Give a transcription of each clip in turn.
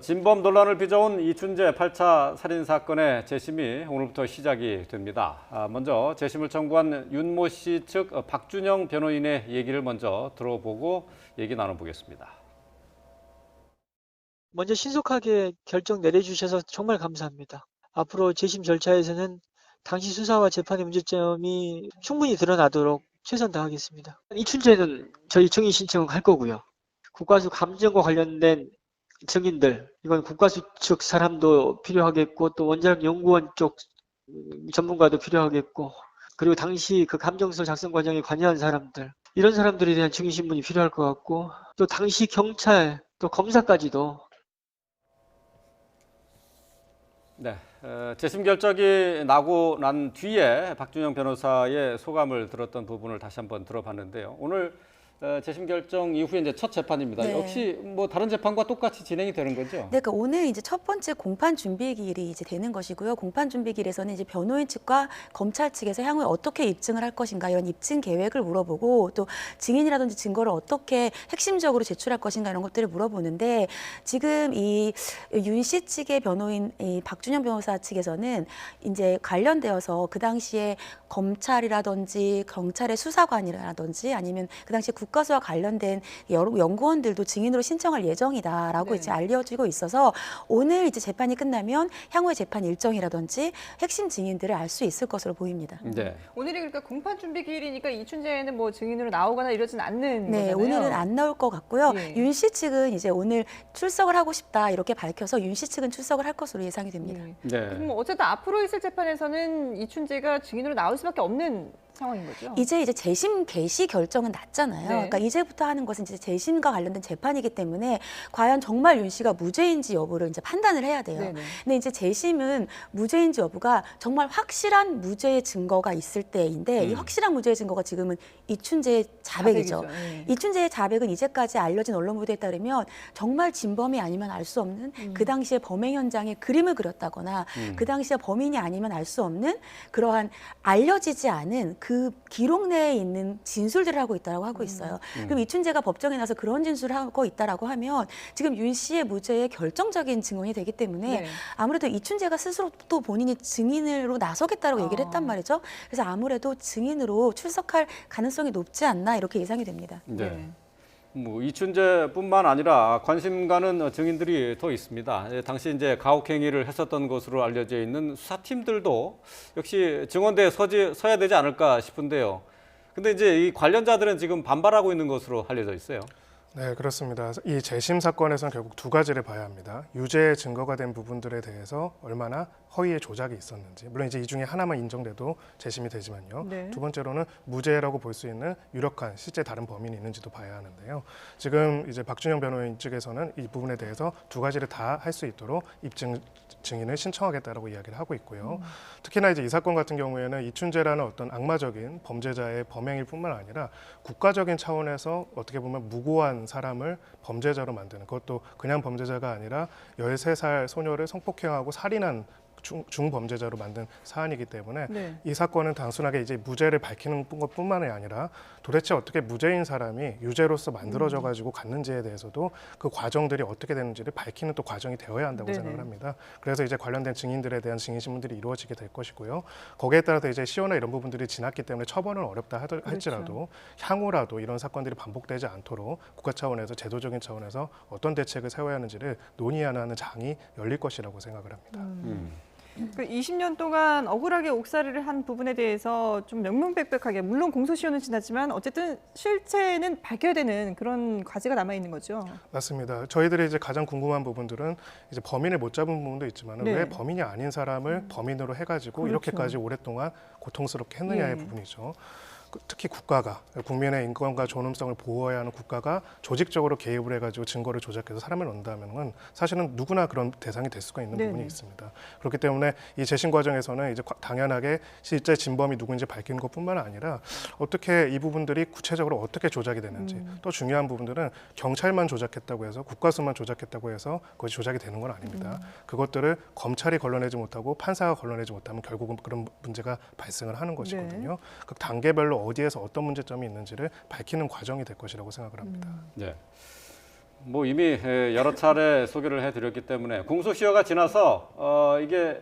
진범 논란을 빚어온 이춘재 8차 살인 사건의 재심이 오늘부터 시작이 됩니다. 먼저 재심을 청구한 윤모 씨 측 박준영 변호인의 얘기를 먼저 들어보고 얘기 나눠보겠습니다. 먼저 신속하게 결정 내려주셔서 정말 감사합니다. 앞으로 재심 절차에서는 당시 수사와 재판의 문제점이 충분히 드러나도록 최선 다하겠습니다. 이춘재는 저희 증인 신청할 거고요. 국가수 감정과 관련된 증인들, 이건 국가수 측 사람도 필요하겠고 또 원자력 연구원 쪽 전문가도 필요하겠고 그리고 당시 그 감정서 작성 과정에 관여한 사람들, 이런 사람들에 대한 증인 신문이 필요할 것 같고 또 당시 경찰 또 검사까지도. 네, 재심 결정이 나고 난 뒤에 박준영 변호사의 소감을 들었던 부분을 다시 한번 들어봤는데요. 오늘 재심 결정 이후에 이제 첫 재판입니다. 네. 역시 뭐 다른 재판과 똑같이 진행이 되는 거죠? 네, 그러니까 오늘 이제 첫 번째 공판 준비기일이 이제 되는 것이고요. 공판 준비기일에서는 이제 변호인 측과 검찰 측에서 향후에 어떻게 입증을 할 것인가 이런 입증 계획을 물어보고 또 증인이라든지 증거를 어떻게 핵심적으로 제출할 것인가 이런 것들을 물어보는데 지금 이 윤 씨 측의 변호인 이 박준영 변호사 측에서는 이제 관련되어서 그 당시에 검찰이라든지 경찰의 수사관이라든지 아니면 그 당시 국가수와 관련된 여러 연구원들도 증인으로 신청할 예정이다라고 이제 알려지고 있어서 오늘 이제 재판이 끝나면 향후의 재판 일정이라든지 핵심 증인들을 알 수 있을 것으로 보입니다. 네. 오늘이 그러니까 공판 준비 기일이니까 이춘재는 뭐 증인으로 나오거나 이러진 않는 네, 거잖아요. 오늘은 안 나올 것 같고요. 예. 윤 씨 측은 이제 오늘 출석을 하고 싶다 이렇게 밝혀서 윤 씨 측은 출석을 할 것으로 예상이 됩니다. 예. 네. 그럼 어쨌든 앞으로 있을 재판에서는 이춘재가 증인으로 나올 수밖에 없는 상황인 거죠. 이제 재심 개시 결정은 났잖아요. 네. 그러니까 이제부터 하는 것은 이제 재심과 관련된 재판이기 때문에 과연 정말 윤 씨가 무죄인지 여부를 이제 판단을 해야 돼요. 네네. 근데 이제 재심은 무죄인지 여부가 정말 확실한 무죄의 증거가 있을 때인데 이 확실한 무죄의 증거가 지금은 이춘재의 자백이죠. 자백이죠. 예. 이춘재의 자백은 이제까지 알려진 언론 보도에 따르면 정말 진범이 아니면 알 수 없는 그 당시에 범행 현장에 그림을 그렸다거나 그 당시에 범인이 아니면 알 수 없는 그러한 알려지지 않은 그 기록 내에 있는 진술들을 하고 있다고 하고 있어요. 그럼 이춘재가 법정에 나서 그런 진술을 하고 있다라고 하면 지금 윤 씨의 무죄의 결정적인 증언이 되기 때문에 네. 아무래도 이춘재가 스스로 또 본인이 증인으로 나서겠다고 얘기를 했단 말이죠. 그래서 아무래도 증인으로 출석할 가능성이 높지 않나 이렇게 예상이 됩니다. 네. 뭐 이춘재뿐만 아니라 관심 가는 증인들이 더 있습니다. 당시 이제 가혹 행위를 했었던 것으로 알려져 있는 수사팀들도 역시 증언대에 서야 되지 않을까 싶은데요. 근데 이제 이 관련자들은 지금 반발하고 있는 것으로 알려져 있어요. 네, 그렇습니다. 이 재심 사건에서는 결국 두 가지를 봐야 합니다. 유죄의 증거가 된 부분들에 대해서 얼마나 허위의 조작이 있었는지, 물론 이제 이 중에 하나만 인정돼도 재심이 되지만요. 네. 두 번째로는 무죄라고 볼 수 있는 유력한 실제 다른 범인이 있는지도 봐야 하는데요. 지금 이제 박준영 변호인 측에서는 이 부분에 대해서 두 가지를 다 할 수 있도록 입증 증인을 신청하겠다라고 이야기를 하고 있고요. 특히나 이제 이 사건 같은 경우에는 이춘재라는 어떤 악마적인 범죄자의 범행일뿐만 아니라 국가적인 차원에서 어떻게 보면 무고한 사람을 범죄자로 만드는, 그것도 그냥 범죄자가 아니라 13살 소녀를 성폭행하고 살인한 중범죄자로 만든 사안이기 때문에 네. 이 사건은 단순하게 이제 무죄를 밝히는 것뿐만이 아니라 도대체 어떻게 무죄인 사람이 유죄로서 만들어져 가지고 갔는지에 대해서도 그 과정들이 어떻게 되는지를 밝히는 또 과정이 되어야 한다고 네네. 생각을 합니다. 그래서 이제 관련된 증인들에 대한 증인 신문들이 이루어지게 될 것이고요. 거기에 따라서 이제 시효나 이런 부분들이 지났기 때문에 처벌은 어렵다 할지라도 향후라도 이런 사건들이 반복되지 않도록 국가 차원에서 제도적인 차원에서 어떤 대책을 세워야 하는지를 논의하는 장이 열릴 것이라고 생각을 합니다. 그 20년 동안 억울하게 옥살이를 한 부분에 대해서 좀 명명백백하게, 물론 공소시효는 지났지만 어쨌든 실체는 밝혀야 되는 그런 과제가 남아 있는 거죠. 맞습니다. 저희들이 이제 가장 궁금한 부분들은 이제 범인을 못 잡은 부분도 있지만 네. 왜 범인이 아닌 사람을 범인으로 해가지고 그렇죠. 이렇게까지 오랫동안 고통스럽게 했느냐의 예. 부분이죠. 특히 국가가, 국민의 인권과 존엄성을 보호해야 하는 국가가 조직적으로 개입을 해가지고 증거를 조작해서 사람을 넣는다면은 사실은 누구나 그런 대상이 될 수가 있는 네네. 부분이 있습니다. 그렇기 때문에 이 재심 과정에서는 이제 당연하게 실제 진범이 누구인지 밝히는 것뿐만 아니라 어떻게 이 부분들이 구체적으로 어떻게 조작이 되는지, 또 중요한 부분들은 경찰만 조작했다고 해서 국가수만 조작했다고 해서 그것이 조작이 되는 건 아닙니다. 그것들을 검찰이 걸러내지 못하고 판사가 걸러내지 못하면 결국은 그런 문제가 발생을 하는 것이거든요. 그 단계별로 어디에서 어떤 문제점이 있는지를 밝히는 과정이 될 것이라고 생각을 합니다. 네. 뭐 이미 여러 차례 소개를 해드렸기 때문에 공소시효가 지나서 이게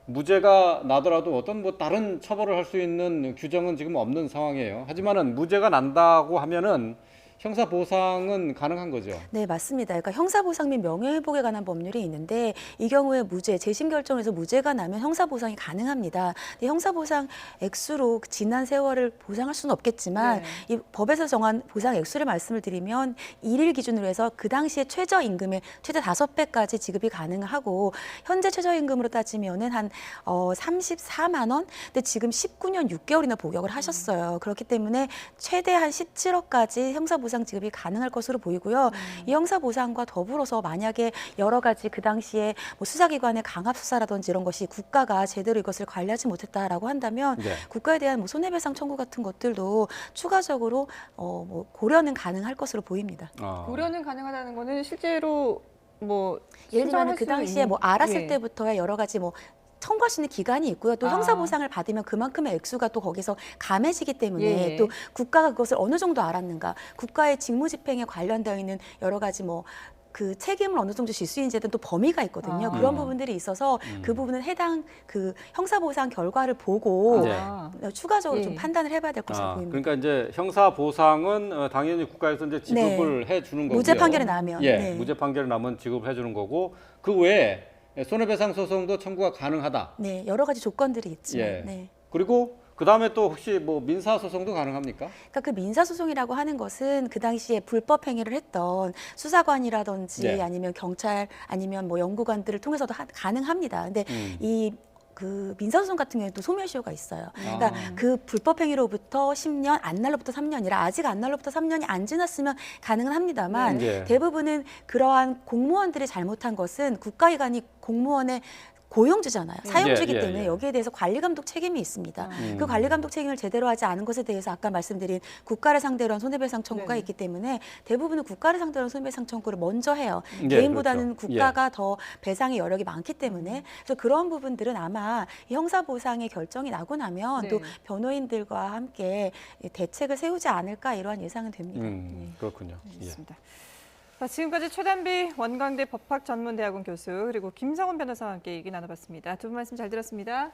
무죄가 나더라도 어떤 뭐 다른 처벌을 할 수 있는 규정은 지금 없는 상황이에요. 하지만은 무죄가 난다고 하면은 형사 보상은 가능한 거죠. 네, 맞습니다. 그러니까 형사보상 및 명예회복에 관한 법률이 있는데 이 경우에 무죄, 재심 결정에서 무죄가 나면 형사보상이 가능합니다. 근데 형사보상 액수로 그 지난 세월을 보상할 수는 없겠지만 네. 이 법에서 정한 보상 액수를 말씀을 드리면 일일 기준으로 해서 그 당시에 최저임금의 최대 5배까지 지급이 가능하고 현재 최저임금으로 따지면은 한 34만 원? 근데 지금 19년 6개월이나 복역을 하셨어요. 그렇기 때문에 최대한 17억까지 형사보상 지급이 가능할 것으로 보이고요. 이 형사보상과 더불어서 만약에 여러 가지 그 당시에 뭐 수사기관의 강압수사라든지 이런 것이 국가가 제대로 이것을 관리하지 못했다라고 한다면 네. 국가에 대한 뭐 손해배상 청구 같은 것들도 추가적으로 뭐 고려는 가능할 것으로 보입니다. 고려는 가능하다는 거는 실제로 뭐 예를 들면 신청할 그 수 당시에 있는- 뭐 알았을 예. 때부터야 여러 가지 뭐 청구할 수 있는 기간이 있고요. 또 아. 형사보상을 받으면 그만큼의 액수가 또 거기서 감해지기 때문에 예. 또 국가가 그것을 어느 정도 알았는가, 국가의 직무집행에 관련되어 있는 여러 가지 뭐 그 책임을 어느 정도 질 수 있는지에 대한 또 범위가 있거든요. 아. 그런 부분들이 있어서 그 부분은 해당 그 형사보상 결과를 보고 네. 아. 추가적으로 예. 좀 판단을 해봐야 될 것으로 보입니다. 그러니까 이제 형사 보상은 당연히 국가에서 이제 지급을 해주는 거고요. 무죄 판결이 나면. 예, 네. 무죄 판결이 나면 지급해 주는 거고 그 외에 손해배상 소송도 청구가 가능하다. 네, 여러 가지 조건들이 있지만. 예. 네. 그리고 그 다음에 또 혹시 뭐 민사 소송도 가능합니까? 그러니까 그 민사소송이라고 하는 것은 그 당시에 불법 행위를 했던 수사관이라든지 예. 아니면 경찰 아니면 뭐 연구관들을 통해서도 가능합니다. 근데 이 그 민사소송 같은 경우에 또 소멸시효가 있어요. 그러니까 그 불법 행위로부터 10년, 안날로부터 3년이라 아직 안날로부터 3년이 안 지났으면 가능은 합니다만 네. 대부분은 그러한 공무원들이 잘못한 것은 국가기관이 공무원의 고용주잖아요. 사용주이기 예, 때문에 예. 여기에 대해서 관리감독 책임이 있습니다. 그 관리감독 책임을 제대로 하지 않은 것에 대해서 아까 말씀드린 국가를 상대로 한 손해배상 청구가 네네. 있기 때문에 대부분은 국가를 상대로 한 손해배상 청구를 먼저 해요. 예, 개인보다는 그렇죠. 국가가 더 배상의 여력이 많기 때문에 그래서 그런 부분들은 아마 이 형사보상의 결정이 나고 나면 네. 또 변호인들과 함께 대책을 세우지 않을까 이러한 예상은 됩니다. 그렇군요. 예. 알겠습니다. 자, 지금까지 최단비 원광대 법학전문대학원 교수 그리고 김성원 변호사와 함께 얘기 나눠봤습니다. 두 분 말씀 잘 들었습니다.